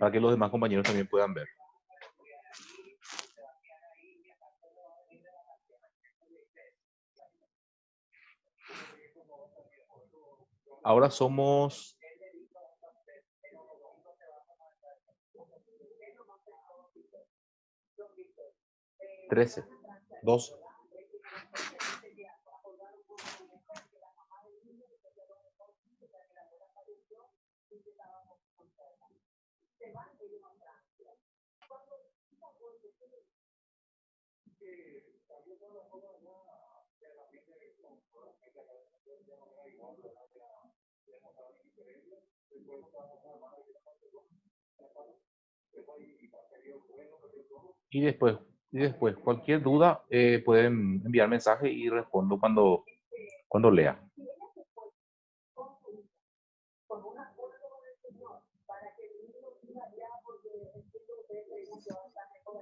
para que los demás compañeros también puedan ver. Ahora somos 13, 12. Y después cualquier duda pueden enviar mensaje y respondo cuando lea.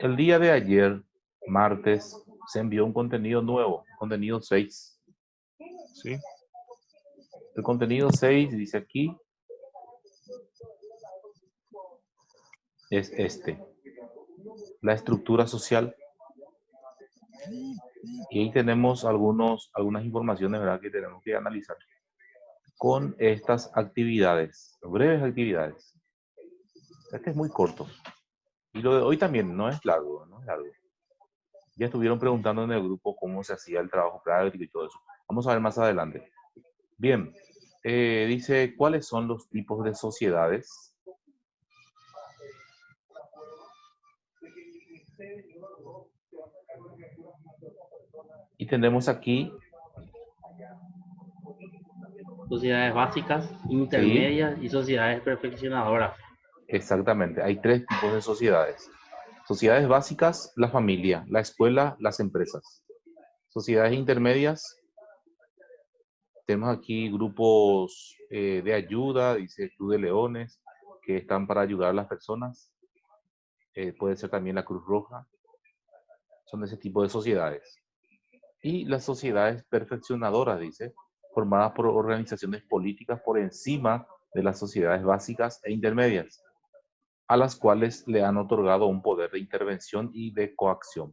El día de ayer, martes, se envió un contenido nuevo, contenido 6. ¿Sí? El contenido 6 dice aquí, es este, la estructura social. Y ahí tenemos algunas informaciones, ¿verdad?, que tenemos que analizar con estas actividades, breves actividades. Este es muy corto. Y lo de hoy también no es largo, no es largo. Ya estuvieron preguntando en el grupo cómo se hacía el trabajo práctico y todo eso. Vamos a ver más adelante. Bien, dice, ¿cuáles son los tipos de sociedades? Y tenemos aquí, Sociedades básicas, sí, intermedias y sociedades perfeccionadoras. exactamente, hay 3 tipos de sociedades. Sociedades básicas, la familia, la escuela, las empresas. Sociedades intermedias, tenemos aquí grupos de ayuda, dice Club de Leones, que están para ayudar a las personas. Puede ser también la Cruz Roja. Son de ese tipo de sociedades. Y las sociedades perfeccionadoras, dice, formadas por organizaciones políticas por encima de las sociedades básicas e intermedias, a las cuales le han otorgado un poder de intervención y de coacción.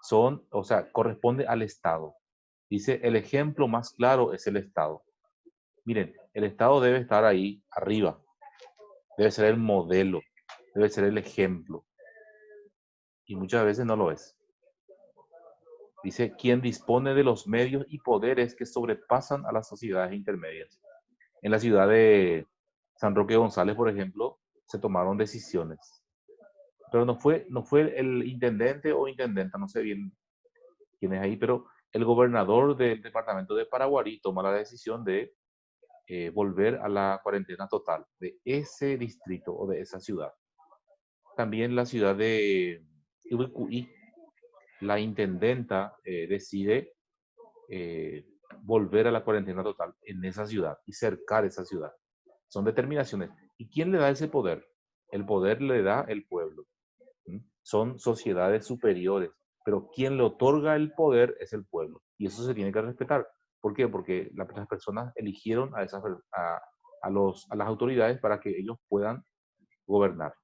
Son, o sea, corresponde al Estado. Dice, el ejemplo más claro es el Estado. Miren, el Estado debe estar ahí arriba, debe ser el modelo, debe ser el ejemplo. Y muchas veces no lo es. Dice, quien dispone de los medios y poderes que sobrepasan a las sociedades intermedias. En la ciudad de San Roque González, por ejemplo, se tomaron decisiones. Pero no fue el intendente o intendenta, no sé bien quién es ahí, pero el gobernador del departamento de Paraguarí toma la decisión de volver a la cuarentena total de ese distrito o de esa ciudad. También la ciudad de Urucuí, la intendenta decide eh, volver a la cuarentena total en esa ciudad y cercar esa ciudad. Son determinaciones. ¿Y quién le da ese poder? El poder le da el pueblo. ¿Mm? Son sociedades superiores, pero quien le otorga el poder es el pueblo. Y eso se tiene que respetar. ¿Por qué? Porque las personas eligieron a las autoridades para que ellos puedan gobernar.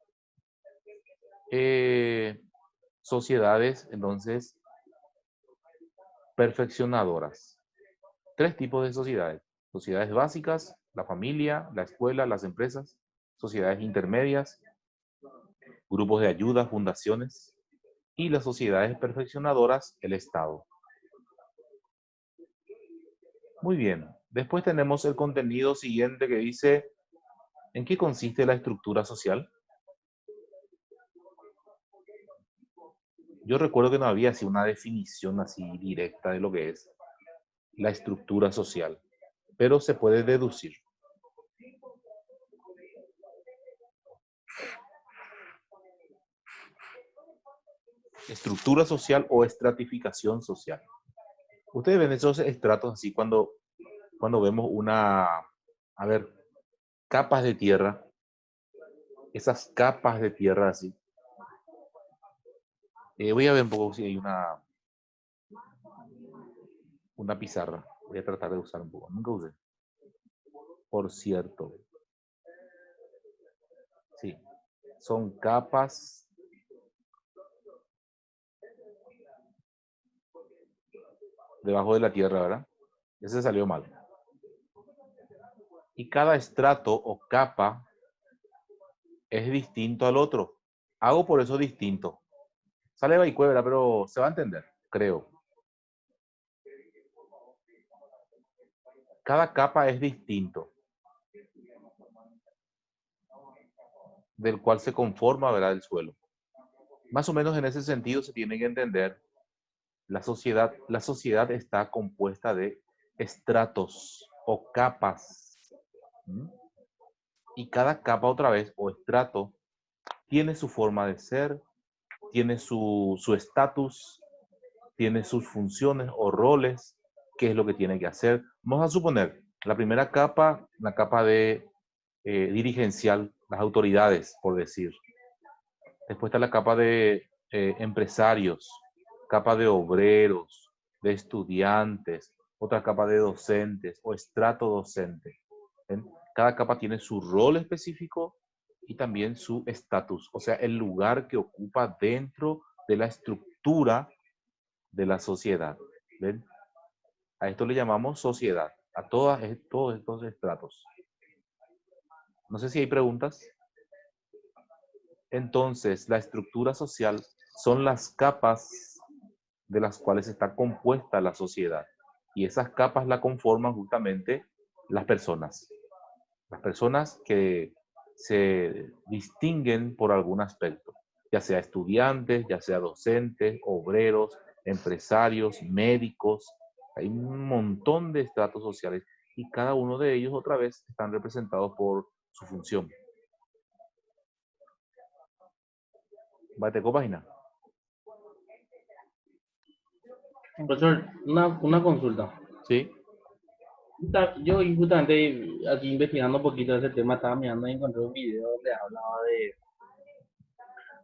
Sociedades, entonces, perfeccionadoras. 3 tipos de sociedades. Sociedades básicas, la familia, la escuela, las empresas. Sociedades intermedias, grupos de ayuda, fundaciones. Y las sociedades perfeccionadoras, el Estado. Muy bien. Después tenemos el contenido siguiente que dice, ¿en qué consiste la estructura social? Yo recuerdo que no había así una definición así directa de lo que es la estructura social, pero se puede deducir. Estructura social o estratificación social. Ustedes ven esos estratos así cuando vemos a ver, capas de tierra, esas capas de tierra así. Voy a ver un poco si hay una pizarra. Voy a tratar de usar un poco. Nunca usé. Por cierto. Sí. son capas debajo de la tierra, ¿verdad? Ese salió mal. Y cada estrato o capa es distinto al otro. Hago por eso distinto. Sale Baikue, ¿verdad? Pero se va a entender, creo. Cada capa es distinto, del cual se conforma, ¿verdad?, el suelo. Más o menos en ese sentido se tiene que entender la sociedad está compuesta de estratos o capas. ¿Mm? Y cada capa otra vez o estrato tiene su forma de ser, tiene su estatus, tiene sus funciones o roles, qué es lo que tiene que hacer. Vamos a suponer, la primera capa, la capa de dirigencial, las autoridades, por decir. Después está la capa de empresarios, capa de obreros, de estudiantes, otra capa de docentes o estrato docente. ¿Ven? Cada capa tiene su rol específico y también su estatus, o sea, el lugar que ocupa dentro de la estructura de la sociedad. ¿Ven? A esto le llamamos sociedad, a todos estos estratos. No sé si hay preguntas. Entonces, la estructura social son las capas de las cuales está compuesta la sociedad. Y esas capas la conforman justamente las personas. Las personas que se distinguen por algún aspecto, ya sea estudiantes, ya sea docentes, obreros, empresarios, médicos. Hay un montón de estratos sociales y cada uno de ellos otra vez están representados por su función. Bate página. Profesor, una consulta. Sí. Yo justamente aquí investigando un poquito de ese tema, estaba mirando y encontré un video donde hablaba de,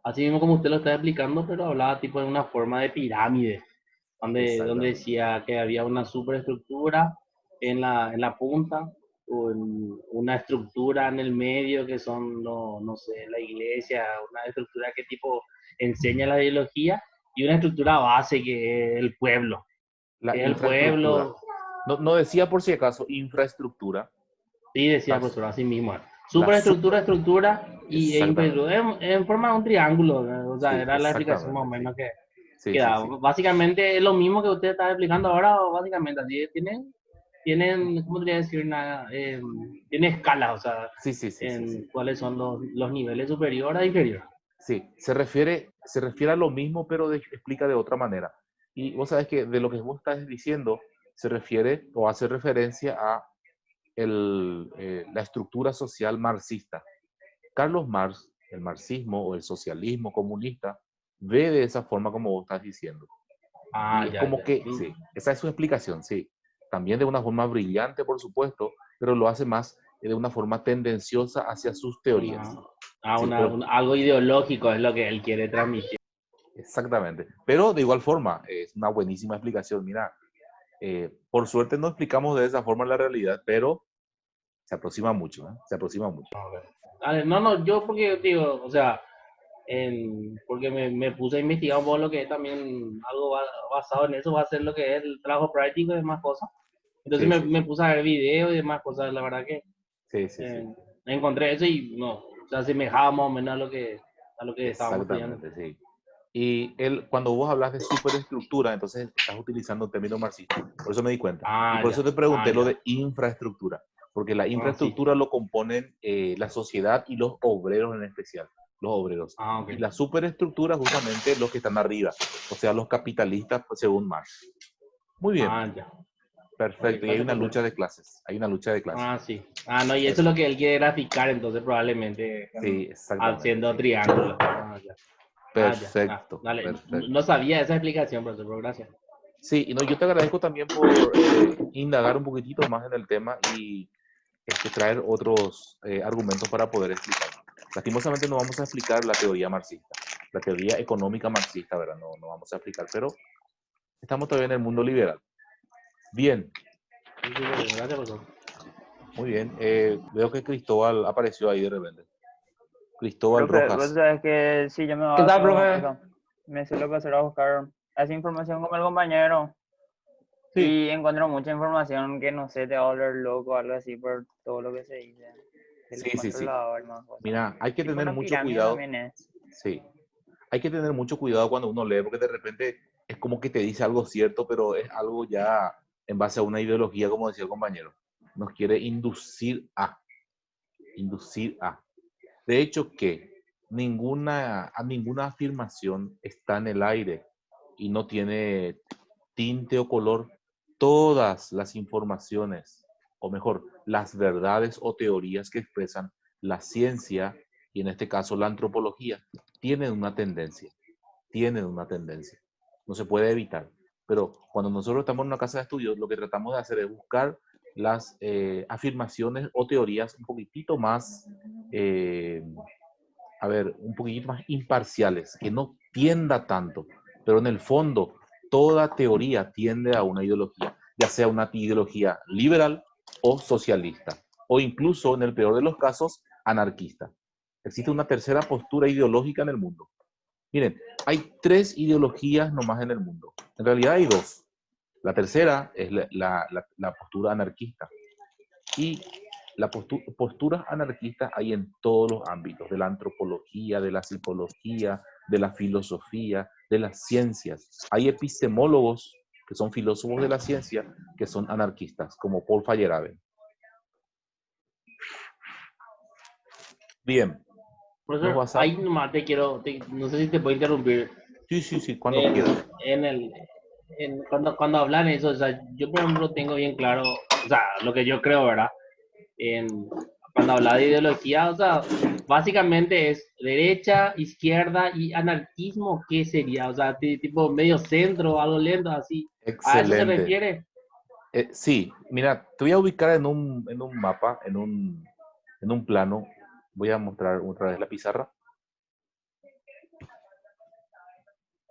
así mismo como usted lo está explicando, pero hablaba tipo de una forma de pirámide, donde Exactamente. decía que había una superestructura en la punta, una estructura en el medio que son, no sé, la iglesia, una estructura que tipo enseña la ideología y una estructura base que es el pueblo. La Que es el infraestructura. pueblo, No decía por si acaso infraestructura. sí decía Las, profesor, así mismo. la Superestructura, super. estructura y Exactamente. infraestructura, en forma de un triángulo, ¿no? O sea, Sí, era la explicación más o exactamente. Sí. menos Sí, que sí, daba. sí. Básicamente es lo mismo que usted está explicando ahora, básicamente, así tienen, ¿cómo podría decir? Tiene escalas, o sea, Sí, sí, sí, sí, sí. en cuáles son los niveles superior a inferior. Sí, se refiere a lo mismo, pero explica de otra manera. Y vos sabés que de lo que vos estás diciendo se refiere o hace referencia a la estructura social marxista. Carlos Marx, el marxismo o el socialismo comunista, ve de esa forma como vos estás diciendo. Ah, Y es ya, como ya. que, sí, esa es su explicación, sí. También de una forma brillante, por supuesto, pero lo hace más de una forma tendenciosa hacia sus teorías. Una, Sí, pero algo ideológico es lo que él quiere transmitir. exactamente. Pero de igual forma, es una buenísima explicación. Mira, por suerte no explicamos de esa forma la realidad, pero se aproxima mucho, ¿eh? Se aproxima mucho. Dale, no, yo porque digo, o sea, porque me puse a investigar un poco lo que es también algo basado en eso, va a ser lo que es el trabajo práctico y demás cosas. Entonces Sí, sí, me sí. puse a ver videos y demás cosas, la verdad que Sí, sí, sí. eh, encontré eso y no, se asemejaba más o menos a lo que estábamos estudiando. Exactamente, sí. Y cuando vos hablas de superestructura, entonces estás utilizando un término marxista. Por eso me di cuenta. Y por eso te Ah, pregunté lo ya, de infraestructura. Porque la ah, sí, infraestructura lo componen la sociedad y los obreros en especial. Los obreros. ah, ok, Y la superestructura justamente los que están arriba. O sea, los capitalistas pues, según Marx. Muy bien. ah, ya, ok, Perfecto. Y hay gracias una por lucha de clases. Hay una lucha de clases. ah, sí, no, y eso es lo que Perfecto. él quiere graficar, entonces probablemente Sí, exactamente, haciendo sí. triángulos, ah, ya. Ah, ya. Perfecto, Dale. No perfecto. sabía esa explicación, profesor, pero gracias. Sí, y no, yo te agradezco también por indagar un poquitito más en el tema y traer otros argumentos para poder explicar. Lastimosamente no vamos a explicar la teoría marxista, la teoría económica marxista, ¿verdad? No vamos a explicar, pero estamos todavía en el mundo liberal. Bien, Sí, súper bien, gracias, profesor. muy bien. Veo que Cristóbal apareció ahí de repente. Cristóbal Profe, vos Rojas. sabés que si yo me ¿Qué tal, baso, o profe? sea, me suelo pasar a buscar esa información como el compañero Sí, y encuentro mucha información que no sé, te va a volver loco o algo así por todo lo que se dice de los sí, sí, sí. controladores, más cosas. Mira, hay que Tipo tener una mucho pirámide cuidado. también es. Sí, hay que tener mucho cuidado cuando uno lee, porque de repente es como que te dice algo cierto, pero es algo ya en base a una ideología, como decía el compañero. Nos quiere inducir a. De hecho, que ninguna afirmación está en el aire y no tiene tinte o color. Todas las informaciones, o mejor, las verdades o teorías que expresan la ciencia, y en este caso la antropología, tienen una tendencia. No se puede evitar. Pero cuando nosotros estamos en una casa de estudios, lo que tratamos de hacer es buscar las afirmaciones o teorías un poquitito más, un poquitito más imparciales, que no tienda tanto, pero en el fondo toda teoría tiende a una ideología, ya sea una ideología liberal o socialista, o incluso en el peor de los casos, anarquista. Existe una tercera postura ideológica en el mundo. Miren, hay 3 ideologías nomás en el mundo. En realidad hay 2. La tercera es la postura anarquista. Y las posturas anarquistas hay en todos los ámbitos, de la antropología, de la psicología, de la filosofía, de las ciencias. Hay epistemólogos que son filósofos de la ciencia que son anarquistas, como Paul Feyerabend. Bien, nos Profesor, ahí basamos. nomás no sé si te puedo interrumpir. Sí, cuando En, quieras. en el, cuando hablan eso, o sea, yo por ejemplo tengo bien claro, o sea, lo que yo creo, ¿verdad? Cuando habla de ideología, o sea, básicamente es derecha, izquierda y anarquismo, ¿qué sería? O sea, tipo medio centro, algo lento, así. ¿A eso se Excelente. refiere? Sí, mira, te voy a ubicar en un mapa, en un plano. Voy a mostrar otra vez la pizarra.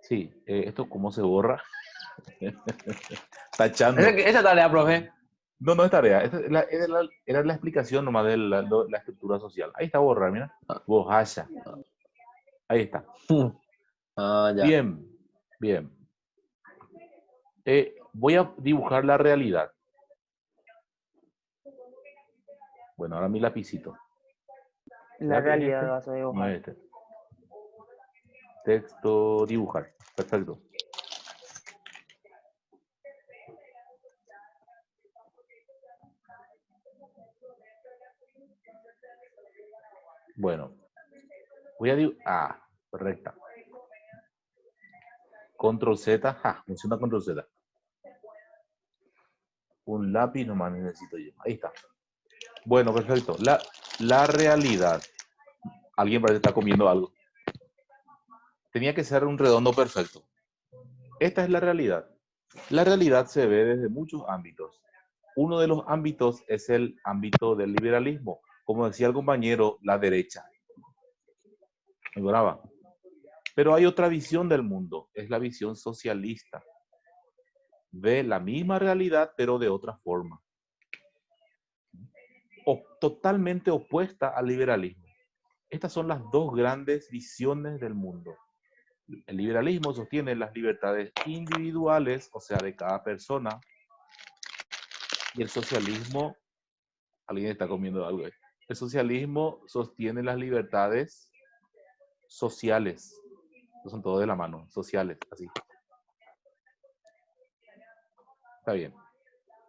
Sí, esto cómo se borra. Tachando. Esa tarea, profe. No, no es tarea. Era la explicación nomás de la estructura social. Ahí está borrar, mira. Borracha. Ahí está. Ah, ya. Bien, bien. Voy a dibujar la realidad. Bueno, ahora mi lapicito. La ¿Será que es realidad este? vas a No dibujar. es este. Texto, dibujar. Perfecto. Bueno, voy a dibujar. Correcta. Control Z. Funciona Control Z. Un lápiz nomás necesito yo. Ahí está. Bueno, perfecto. La realidad. Alguien parece que está comiendo algo. Tenía que ser un redondo perfecto. Esta es la realidad. La realidad se ve desde muchos ámbitos. Uno de los ámbitos es el ámbito del liberalismo. Como decía el compañero, la derecha. Muy brava. Pero hay otra visión del mundo. Es la visión socialista. Ve la misma realidad, pero de otra forma. Totalmente opuesta al liberalismo. Estas son las dos grandes visiones del mundo. El liberalismo sostiene las libertades individuales, o sea, de cada persona, y el socialismo, alguien está comiendo algo ahí. El socialismo sostiene las libertades sociales, son todos de la mano, sociales, así. Está bien.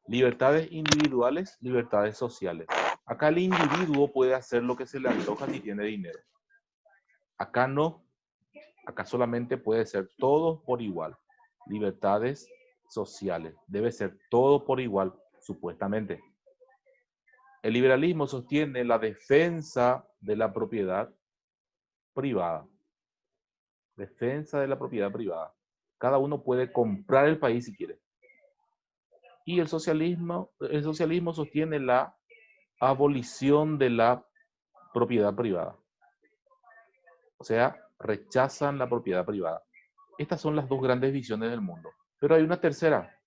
Libertades individuales, libertades sociales. Acá el individuo puede hacer lo que se le antoja si tiene dinero. Acá no. Acá solamente puede ser todo por igual. Libertades sociales. Debe ser todo por igual, supuestamente. El liberalismo sostiene la defensa de la propiedad privada. Defensa de la propiedad privada. Cada uno puede comprar el país si quiere. Y el socialismo sostiene la abolición de la propiedad privada. O sea, rechazan la propiedad privada. Estas son las dos grandes visiones del mundo. Pero hay una tercera,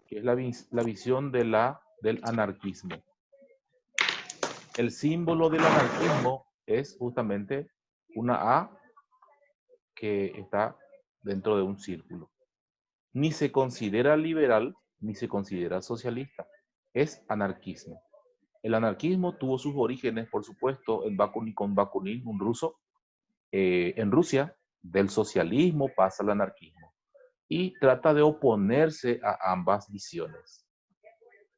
que es la visión del anarquismo. El símbolo del anarquismo es justamente una A que está dentro de un círculo. Ni se considera liberal, ni se considera socialista. Es anarquismo. El anarquismo tuvo sus orígenes, por supuesto, con Bakunin, un ruso, en Rusia. Del socialismo pasa al anarquismo y trata de oponerse a ambas visiones.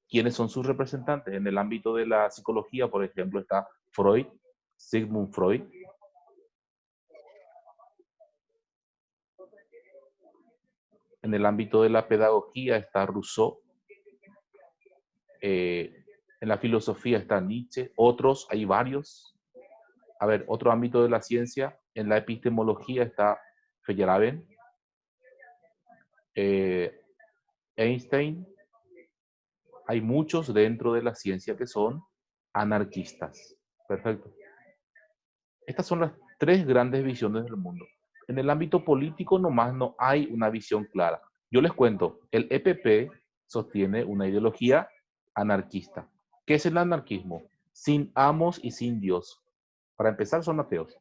¿Quiénes son sus representantes? En el ámbito de la psicología, por ejemplo, está Freud, Sigmund Freud. En el ámbito de la pedagogía está Rousseau. En la filosofía está Nietzsche. Otros, hay varios. A ver, otro ámbito de la ciencia, en la epistemología está Feyerabend, Einstein. Hay muchos dentro de la ciencia que son anarquistas. Perfecto. Estas son las tres grandes visiones del mundo. En el ámbito político nomás no hay una visión clara. Yo les cuento, el EPP sostiene una ideología anarquista. ¿Qué es el anarquismo? Sin amos y sin Dios. Para empezar, son ateos.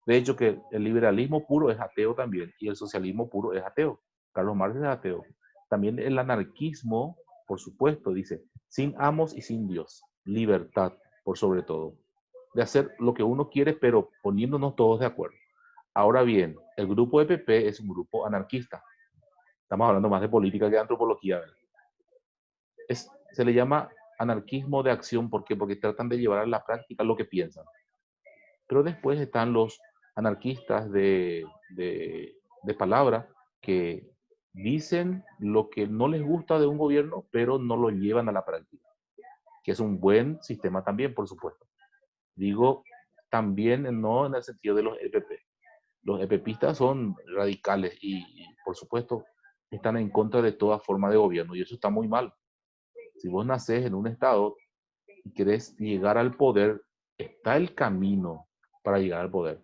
De hecho, que el liberalismo puro es ateo también y el socialismo puro es ateo. Carlos Marx es ateo. También el anarquismo, por supuesto, dice, sin amos y sin Dios. Libertad, por sobre todo. De hacer lo que uno quiere, pero poniéndonos todos de acuerdo. Ahora bien, el grupo EPP es un grupo anarquista. Estamos hablando más de política que de antropología, ¿verdad? Se le llama anarquismo de acción. ¿Por qué? Porque tratan de llevar a la práctica lo que piensan. Pero después están los anarquistas de palabra que dicen lo que no les gusta de un gobierno, pero no lo llevan a la práctica. Que es un buen sistema también, por supuesto. Digo, también no en el sentido de los EPP. Los EPPistas son radicales y, por supuesto, están en contra de toda forma de gobierno y eso está muy mal. Si vos nacés en un estado y querés llegar al poder, está el camino para llegar al poder.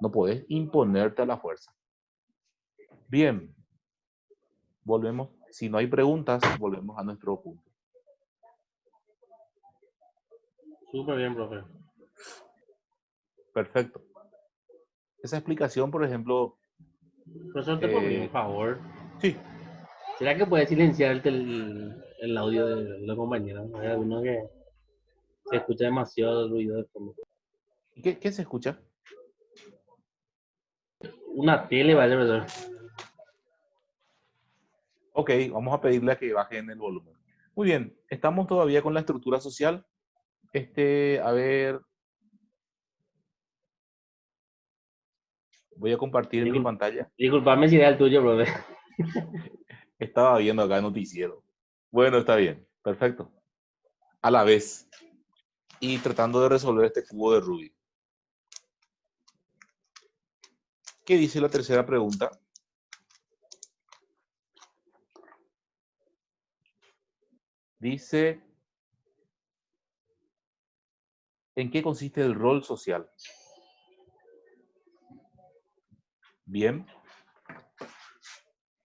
No podés imponerte a la fuerza. Bien, volvemos. Si no hay preguntas, volvemos a nuestro punto. Súper bien, profe. Perfecto. Esa explicación, por ejemplo... Profesor, te pido un favor. Sí. ¿Será que puedes silenciar el audio de los compañeros? Hay alguno que se escucha demasiado ruido de fondo. ¿Qué se escucha? Una tele, vale, profesor. Ok, vamos a pedirle a que bajen el volumen. Muy bien, estamos todavía con la estructura social. A ver, voy a compartir mi pantalla. Disculpame si era el tuyo, profe. Estaba viendo acá el noticiero. Bueno, está bien, perfecto. A la vez. Y tratando de resolver este cubo de Rubik. ¿Qué dice la tercera pregunta? Dice, ¿en qué consiste el rol social? Bien.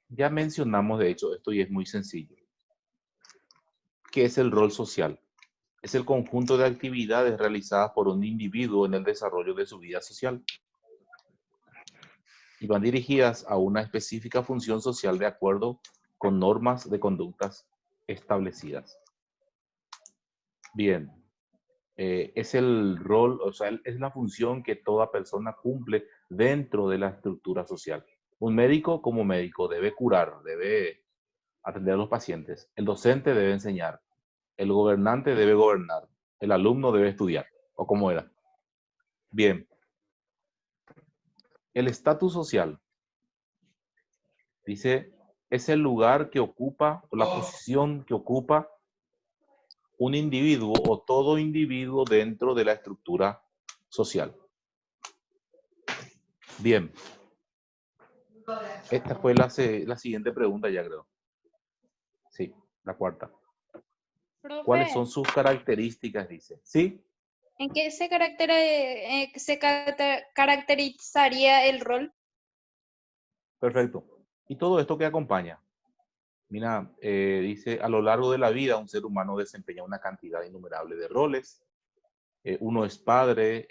Ya mencionamos, de hecho, esto y es muy sencillo. ¿Qué es el rol social? Es el conjunto de actividades realizadas por un individuo en el desarrollo de su vida social. Y van dirigidas a una específica función social de acuerdo con normas de conductas establecidas. Bien. Es el rol, o sea, es la función que toda persona cumple dentro de la estructura social. Un médico como médico debe curar, debe atender a los pacientes. El docente debe enseñar. El gobernante debe gobernar. El alumno debe estudiar. ¿O cómo era? Bien. El estatus social, dice, es el lugar que ocupa, o la posición que ocupa un individuo o todo individuo dentro de la estructura social. Bien. Esta fue la siguiente pregunta ya, creo. Sí, la cuarta. Profe, ¿Cuáles son sus características? Dice. ¿Sí? ¿en qué se caracterizaría el rol? Perfecto. ¿Y todo esto que acompaña? Mira, dice, a lo largo de la vida un ser humano desempeña una cantidad innumerable de roles. Uno es padre,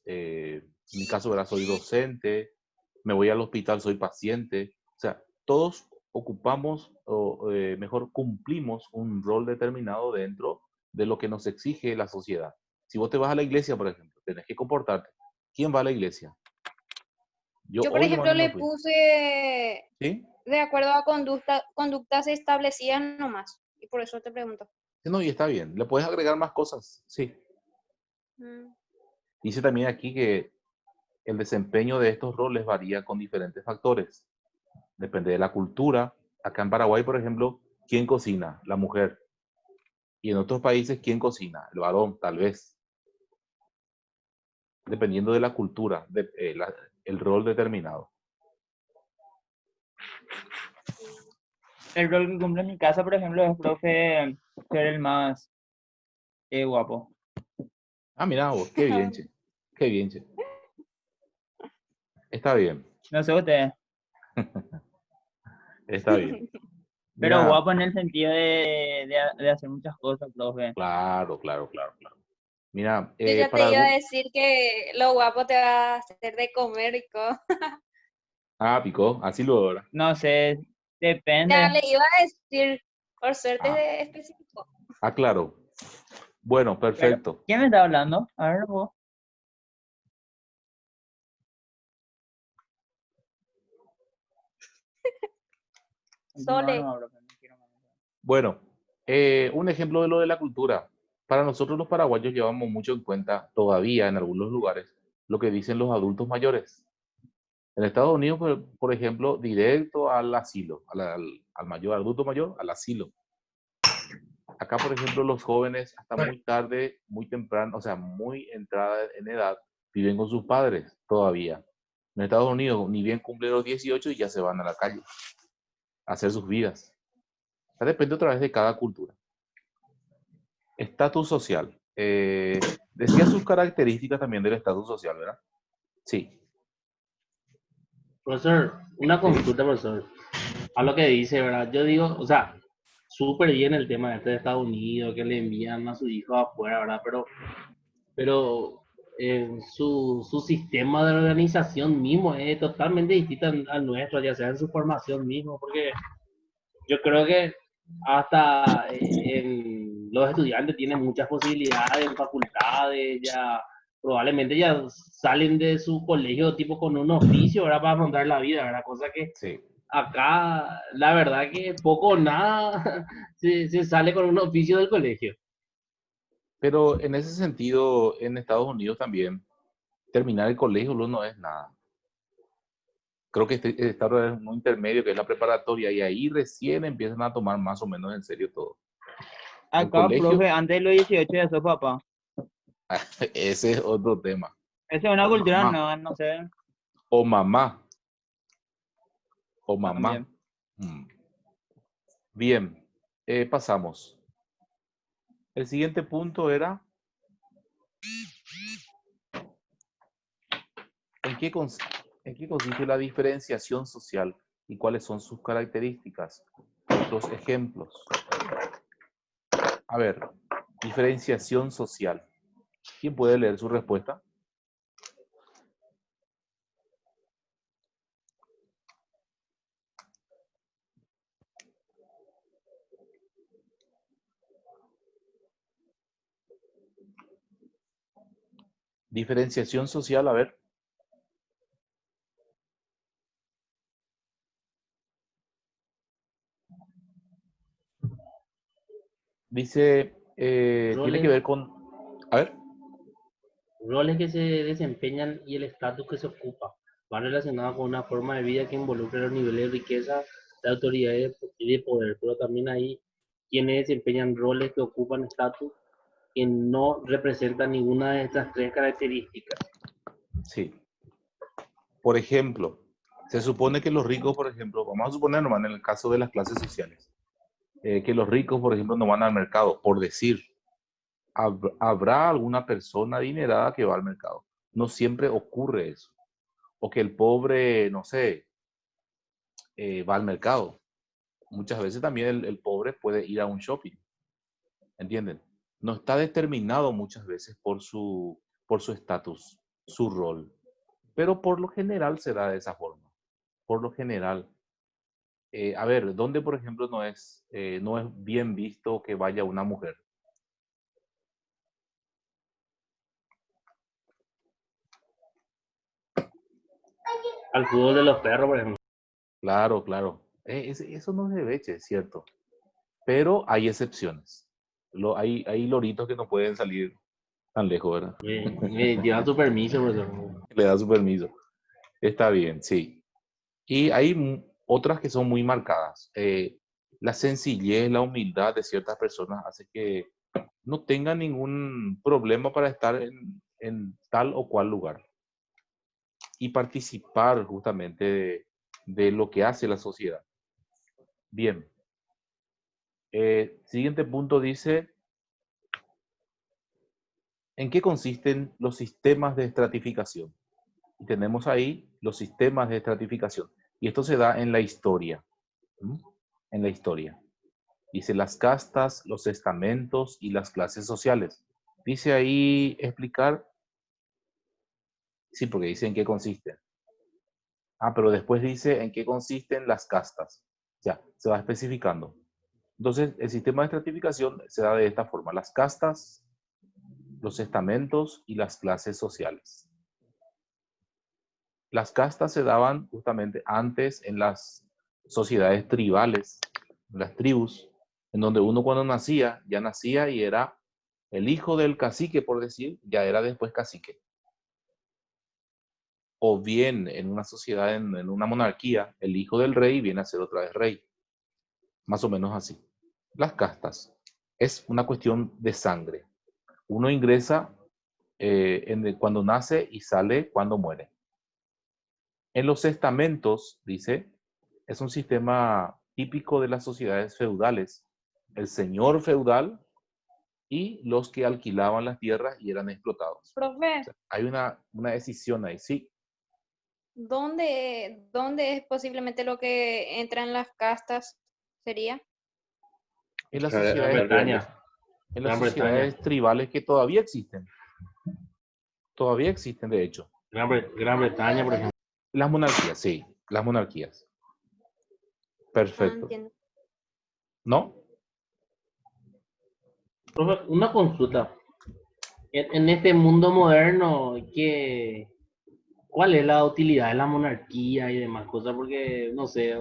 en mi caso, ¿verdad? Soy docente, me voy al hospital, soy paciente. O sea, todos ocupamos, o mejor, cumplimos un rol determinado dentro de lo que nos exige la sociedad. Si vos te vas a la iglesia, por ejemplo, tenés que comportarte. ¿Quién va a la iglesia? Yo Yo, por hoy ejemplo, nomás no le fui. puse ¿Sí? de acuerdo a conductas establecidas nomás. Y por eso te pregunto. No, y está bien. Le puedes agregar más cosas. Sí. Mm. Dice también aquí que el desempeño de estos roles varía con diferentes factores. Depende de la cultura. Acá en Paraguay, por ejemplo, ¿quién cocina? La mujer. Y en otros países, ¿quién cocina? El varón, tal vez. Dependiendo de la cultura, el rol determinado. El rol que cumple en mi casa, por ejemplo, es profe ser el más guapo. Ah, mira vos, qué bien, che. Qué bien, che. Está bien, No sé ustedes, está bien. pero Mira, guapo en el sentido de hacer muchas cosas, profe. claro, claro, claro, claro. Mira, Yo ya para te iba a algún... decir que lo guapo te va a hacer de comer y todo. Ah, picó, así lo ahora. No sé, Ya depende. le iba a decir, por suerte Ah, específico. ah, claro. Bueno, Pero, perfecto. ¿quién me está hablando? A ver, vos. Continúa, Sole. no, profe, no quiero más. Bueno, un ejemplo de lo de la cultura. Para nosotros los paraguayos llevamos mucho en cuenta todavía en algunos lugares lo que dicen los adultos mayores. En Estados Unidos, por ejemplo, directo al asilo, al mayor, al adulto mayor, al asilo. Acá, por ejemplo, los jóvenes hasta muy tarde, muy temprano, o sea, muy entrada en edad, viven con sus padres todavía. En Estados Unidos, ni bien cumplen los 18 y ya se van a la calle a hacer sus vidas. O sea, depende otra vez de cada cultura. Estatus social. Decía sus características también del estatus social, ¿verdad? Sí, Profesor, una sí, consulta, profesor. A lo que dice, ¿verdad? Yo digo, o sea, súper bien el tema este de Estados Unidos, que le envían a sus hijos afuera, ¿verdad? Pero su sistema de organización mismo es totalmente distinto al nuestro, ya sea en su formación mismo, porque yo creo que hasta los estudiantes tienen muchas posibilidades en facultades, ya probablemente ya salen de su colegio tipo con un oficio, ¿verdad? Para afrontar la vida, ¿verdad? Cosa que sí. acá, la verdad que poco o nada se sale con un oficio del colegio. Pero en ese sentido, en Estados Unidos también, terminar el colegio no es nada. Creo que está en un intermedio que es la preparatoria y ahí recién empiezan a tomar más o menos en serio todo. El Acá, colegio, profe, antes de los 18 ya sos papá. ese es otro tema. Esa es una O cultura mamá, nueva, no sé, o mamá, o mamá. también. Mm. Bien, pasamos. El siguiente punto era, ¿en qué, en qué consiste la diferenciación social y cuáles son sus características? Otros ejemplos. A ver, diferenciación social. ¿Quién puede leer su respuesta? Diferenciación social, a ver. Dice, tiene que Roles, ver con, a ver, roles que se desempeñan y el estatus que se ocupa, van relacionados con una forma de vida que involucra los niveles de riqueza, de autoridad y de poder, pero también hay quienes desempeñan roles que ocupan estatus que no representan ninguna de estas tres características. sí. Por ejemplo, se supone que los ricos, por ejemplo, vamos a suponer nomás en el caso de las clases sociales, que los ricos, por ejemplo, no van al mercado, por decir, habrá alguna persona adinerada que va al mercado. No siempre ocurre eso. O que el pobre, no sé, va al mercado. Muchas veces también el pobre puede ir a un shopping. ¿Entienden? no está determinado muchas veces por su estatus, su rol, pero por lo general se da de esa forma. Por lo general. A ver, ¿dónde, por ejemplo, no es bien visto que vaya una mujer? Al fútbol de los perros, por ejemplo. Claro, claro. Eso no es de Beche, es cierto. Pero hay excepciones. Hay loritos que no pueden salir tan lejos, ¿verdad? Me llevan su permiso, por ejemplo. Le da su permiso. Está bien, sí. Y hay otras que son muy marcadas. La sencillez, la humildad de ciertas personas hace que no tengan ningún problema para estar en tal o cual lugar y participar justamente de lo que hace la sociedad. Bien. Siguiente punto dice, ¿en qué consisten los sistemas de estratificación? Y tenemos ahí los sistemas de estratificación. Y esto se da en la historia. ¿Mm? En la historia. Dice las castas, los estamentos y las clases sociales. Dice ahí explicar. Sí, porque dice en qué consisten. Ah, pero después dice en qué consisten las castas. Ya, se va especificando. Entonces, el sistema de estratificación se da de esta forma. Las castas, los estamentos y las clases sociales. Las castas se daban justamente antes en las sociedades tribales, en las tribus, en donde uno cuando nacía, ya nacía y era el hijo del cacique, por decir, ya era después cacique. O bien en una sociedad, en una monarquía, el hijo del rey viene a ser otra vez rey. Más o menos así. Las castas. Es una cuestión de sangre. Uno ingresa cuando nace y sale cuando muere. En los estamentos, dice, es un sistema típico de las sociedades feudales. El señor feudal y los que alquilaban las tierras y eran explotados. Profe, O sea, hay una decisión ahí, sí. ¿dónde es posiblemente lo que entra en las castas? ¿Sería? En las Gran sociedades, Bretaña. en las Gran Bretaña. sociedades tribales que todavía existen. Todavía existen, de hecho. Gran Bretaña, por ejemplo. Las monarquías, sí, las monarquías. Ah, Perfecto. entiendo. ¿No? Profe, una consulta. En este mundo moderno, ¿cuál es la utilidad de la monarquía y demás cosas? Porque, no sé,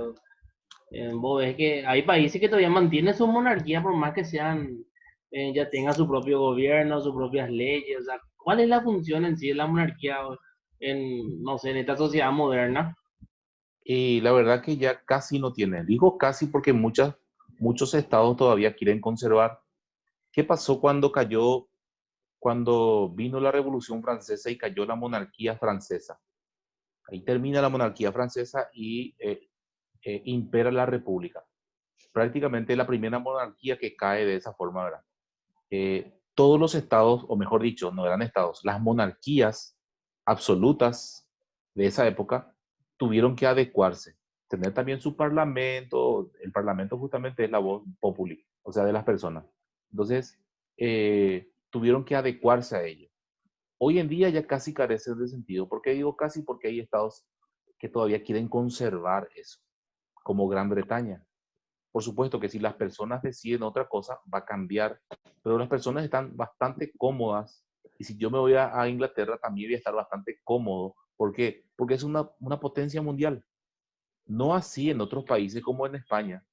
vos ves que hay países que todavía mantienen su monarquía por más que sean, ya tengan su propio gobierno, sus propias leyes. O sea, ¿cuál es la función en sí de la monarquía en, no sé, en esta sociedad moderna? Y la verdad que ya casi no tiene. Digo casi porque muchos estados todavía quieren conservar. ¿Qué pasó cuando vino la Revolución Francesa y cayó la monarquía francesa? Ahí termina la monarquía francesa y impera la república. Prácticamente la primera monarquía que cae de esa forma, ¿verdad? Todos los estados, o mejor dicho, no eran estados, las monarquías absolutas de esa época tuvieron que adecuarse, tener también su parlamento. El parlamento justamente es la voz populi, o sea, de las personas. Entonces, tuvieron que adecuarse a ello. Hoy en día ya casi carecen de sentido. ¿Por qué digo casi? Porque hay estados que todavía quieren conservar eso, como Gran Bretaña. Por supuesto que si las personas deciden otra cosa, va a cambiar, pero las personas están bastante cómodas. Y si yo me voy a Inglaterra, también voy a estar bastante cómodo. ¿Por qué? Porque es una potencia mundial. No así en otros países como en España,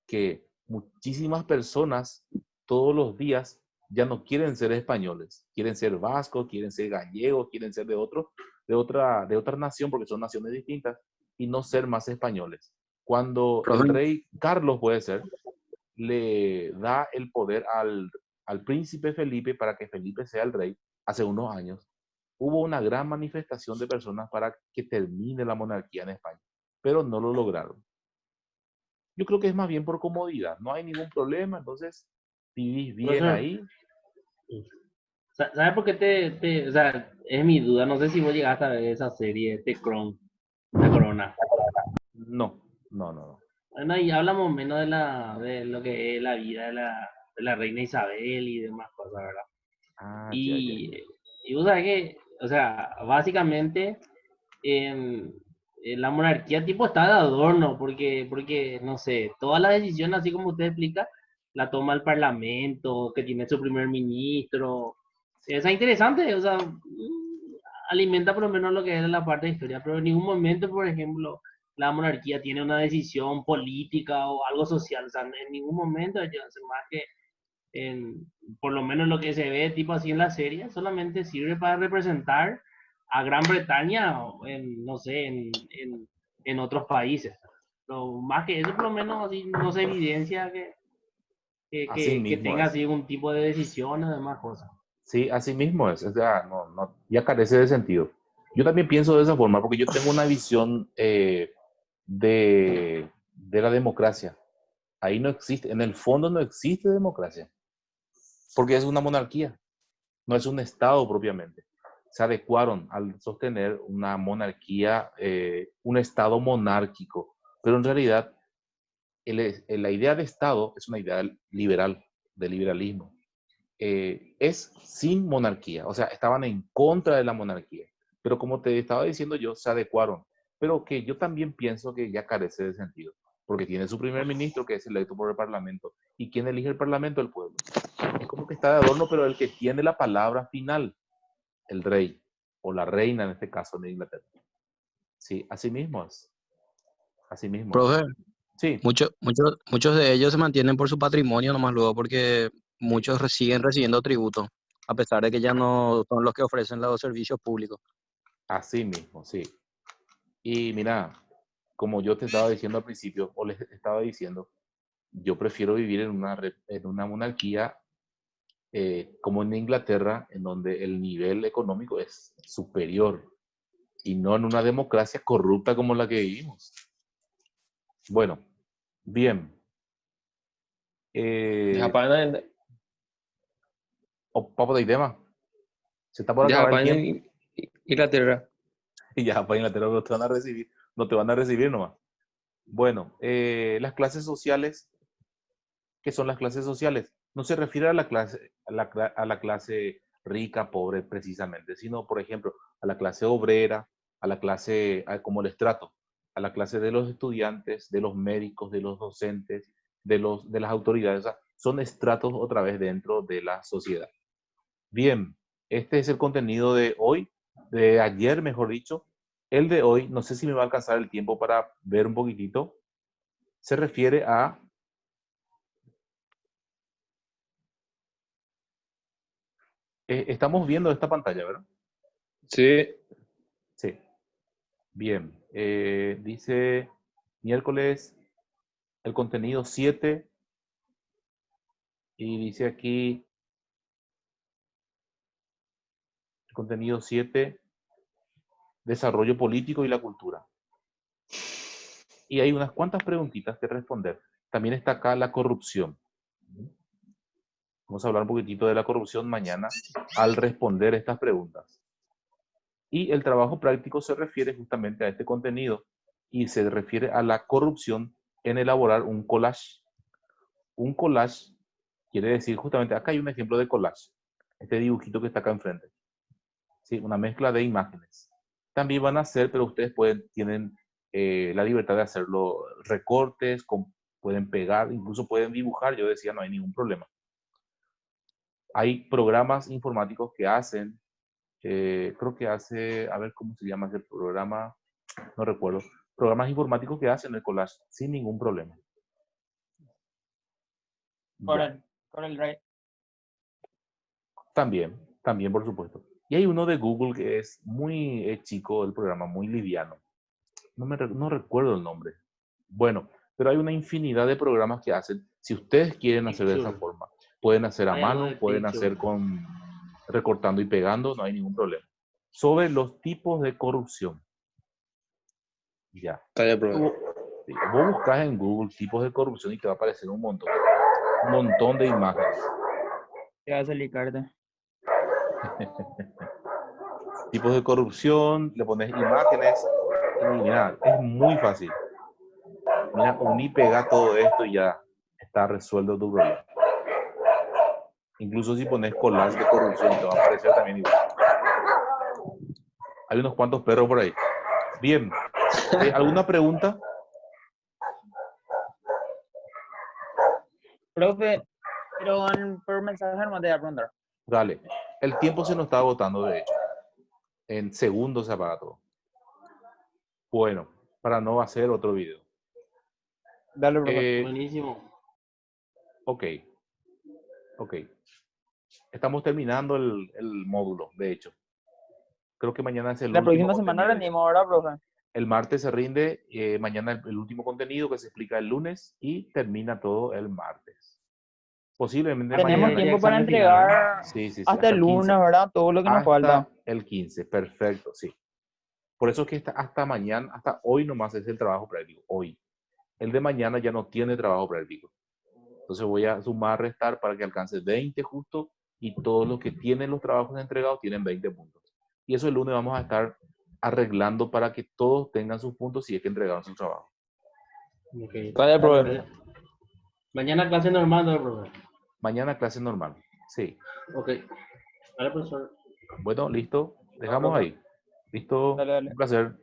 que muchísimas personas todos los días ya no quieren ser españoles, quieren ser vascos, quieren ser gallegos, quieren ser de otra nación, porque son naciones distintas, y no ser más españoles. Cuando el Profe, rey Carlos, puede ser, le da el poder al príncipe Felipe para que Felipe sea el rey hace unos años, hubo una gran manifestación de personas para que termine la monarquía en España, pero no lo lograron. Yo creo que es más bien por comodidad, no hay ningún problema, entonces vivís bien Profesor, ahí. ¿sabes por qué o sea, es mi duda? No sé si vos llegaste a ver esa serie, La Corona. No, no, no, no. Bueno, y hablamos menos de lo que es la vida de la reina Isabel y demás cosas, ¿verdad? Ah, ya, ya, ya. Y vos sabés que, o sea, básicamente la monarquía tipo está de adorno, porque, no sé, todas las decisiones, así como usted explica, la toma el parlamento, que tiene su primer ministro. Es interesante, o sea, alimenta por lo menos lo que es la parte de historia, pero en ningún momento, por ejemplo, la monarquía tiene una decisión política o algo social, o sea, en ningún momento ellos hacen más que por lo menos lo que se ve tipo así en la serie, solamente sirve para representar a Gran Bretaña en, no sé, en otros países. Lo más que eso, por lo menos así no se evidencia Así que mismo tenga es. así un tipo de decisión o demás cosas. Sí, así mismo es. O sea, ya carece de sentido. Yo también pienso de esa forma, porque yo tengo una visión de la democracia. Ahí no existe, en el fondo no existe democracia, porque es una monarquía, no es un estado propiamente. Se adecuaron al sostener una monarquía, un estado monárquico, pero en realidad la idea de estado es una idea liberal, de liberalismo. Es sin monarquía, o sea, estaban en contra de la monarquía, pero como te estaba diciendo yo, se adecuaron, pero que yo también pienso que ya carece de sentido, porque tiene su primer ministro que es electo por el parlamento, y ¿quién elige el parlamento? El pueblo. Es como que está de adorno, pero el que tiene la palabra final, el rey, o la reina en este caso de Inglaterra. Sí, así mismo es, así mismo es. Profe, Sí, muchos de ellos se mantienen por su patrimonio nomás luego porque muchos siguen recibiendo tributo, a pesar de que ya no son los que ofrecen los servicios públicos. así mismo, sí. Y mira, como yo te estaba diciendo al principio, o les estaba diciendo, yo prefiero vivir en una monarquía como en Inglaterra, en donde el nivel económico es superior y no en una democracia corrupta como la que vivimos. Bueno, bien. Ya Eh, para Papo de tema. Se está por ya acabar el para tiempo Inglaterra. y ya para Inglaterra no te van a recibir, no te van a recibir nomás. Bueno, las clases sociales, ¿qué son las clases sociales? No se refiere a la clase, a la clase rica, pobre precisamente, sino, por ejemplo, a la clase obrera, a la clase, como el estrato, a la clase de los estudiantes, de los médicos, de los docentes, de las autoridades. O sea, son estratos otra vez dentro de la sociedad. Bien, este es el contenido de hoy, de ayer, mejor dicho. El de hoy, no sé si me va a alcanzar el tiempo para ver un poquitito, se refiere a estamos viendo esta pantalla, ¿verdad? Sí, Sí. Bien. Dice miércoles el contenido 7 y dice aquí el contenido 7 desarrollo político y la cultura. Y hay unas cuantas preguntitas que responder. También está acá la corrupción. Vamos a hablar un poquitito de la corrupción mañana al responder estas preguntas. Y el trabajo práctico se refiere justamente a este contenido y se refiere a la corrupción en elaborar un collage. Un collage quiere decir justamente, acá hay un ejemplo de collage, este dibujito que está acá enfrente. ¿Sí? Una mezcla de imágenes. También van a hacer, pero ustedes tienen la libertad de hacerlo recortes, pueden pegar, incluso pueden dibujar, yo decía, no hay ningún problema. Hay programas informáticos que hacen, creo que hace, a ver cómo se llama ese programa, no recuerdo, programas informáticos que hacen el collage sin ningún problema. Ya. Por el rey. También por supuesto. Y hay uno de Google que es muy chico, el programa, muy liviano. No recuerdo el nombre. Bueno, pero hay una infinidad de programas que hacen. Si ustedes quieren hacer de esa Picture. forma, pueden hacer a Hay algo mano, de pueden Picture. hacer con recortando y pegando, no hay ningún problema. Sobre los tipos de corrupción. Ya. está bien, profe. Sí, vos buscas en Google tipos de corrupción y te va a aparecer un montón de imágenes. Te va a salir carta. Tipos de corrupción, le pones imágenes y mira, es muy fácil. Mira, uní, pega todo esto y ya está resuelto tu problema. Incluso si pones collage de corrupción, te va a aparecer también igual. Hay unos cuantos perros por ahí. Bien. ¿Alguna pregunta? Profe, pero por mensaje no te voy a preguntar. Dale. El tiempo se nos está agotando, de hecho. En segundos se apaga todo. Bueno, para no hacer otro video. Dale, profe. Buenísimo. Ok. Estamos terminando el módulo, de hecho. Creo que mañana es el La último próxima semana contenido. rendimos ahora, profe. El martes se rinde, mañana el último contenido que se explica el lunes y termina todo el martes. Posiblemente Tenemos mañana. tiempo para examen final, entregar Sí, hasta el el lunes, 15. ¿verdad? Todo lo que nos falta. Hasta el 15, perfecto, sí. Por eso es que hasta mañana, hasta hoy nomás es el trabajo práctico, hoy. El de mañana ya no tiene trabajo práctico. Entonces voy a sumar, restar para que alcance 20 justo y todos los que tienen los trabajos entregados tienen 20 puntos. Y eso el lunes vamos a estar arreglando para que todos tengan sus puntos si es que entregaron su trabajo. Ok. Vale, profe. Mañana clase normal, ¿no, profe? Mañana clase normal. Sí. Ok. Vale, profesor. Bueno, listo. Dejamos ahí. Listo. Dale, dale. Un placer.